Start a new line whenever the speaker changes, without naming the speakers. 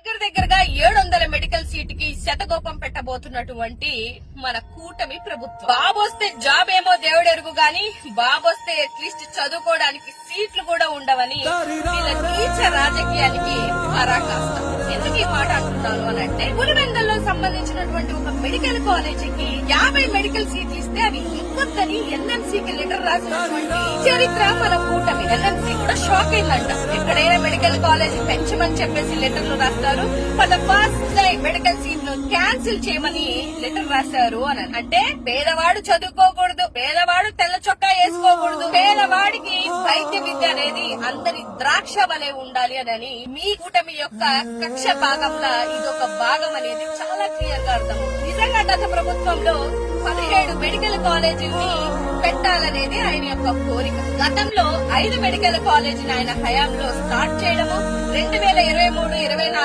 దగ్గరగా 700 medical seat కి శతకోపం పెట్టబోతున్నటువంటి మన కూటమి ప్రభుత్వం. బాబొస్తే జాబ్ ఏమో దేవుడెరుగు గాని బాబొస్తే అట్లీస్ట్ చదువుకోవడానికి సీట్లు కూడా ఉండవని వీళ్ళ నీచ రాజకీయానికి పరాకాష్ట. ఎందుకు ఈ మాట అంటున్నాను అని అంటే, పులివెందుల్లో సంబంధించినటువంటి ఒక మెడికల్ కాలేజీకి 50 మెడికల్ సీట్లు ఇస్తే అవి ఇవ్వద్దని ఎన్ఎంసీకి లెటర్ రాసినటువంటి చరిత్ర మన కూటమి. ఎన్ఎంసీ కూడా షాక్ అయిందంట. ఎక్కడైనా మెడికల్ కాలేజ్ పెంచమని చెప్పేసి లెటర్లు రాస్తారు, మన ఫస్ట్ టైం మెడికల్ సీట్ ను క్యాన్సిల్ చేయమని లెటర్ రాశారు అని. అంటే పేదవాడు చదువుకోకూడదు, పేదవాడు తెల్ల చొక్కా వేసుకోకూడదు, పేదవాడికి వైద్య విద్య అనేది అందరి ద్రాక్ష వలె ఉండాలి అని మీ కూటమి యొక్క కక్ష భాగంలో ఇదొక భాగం అనేది చాలా క్లియర్ గా అర్థం. నిజంగా గత ప్రభుత్వంలో 17 మెడికల్ కాలేజీని పెట్టాలనేది ఆయన యొక్క కోరిక. గతంలో 5 మెడికల్ కాలేజీని ఆయన హయాంలో స్టార్ట్ చేయడము 2023-24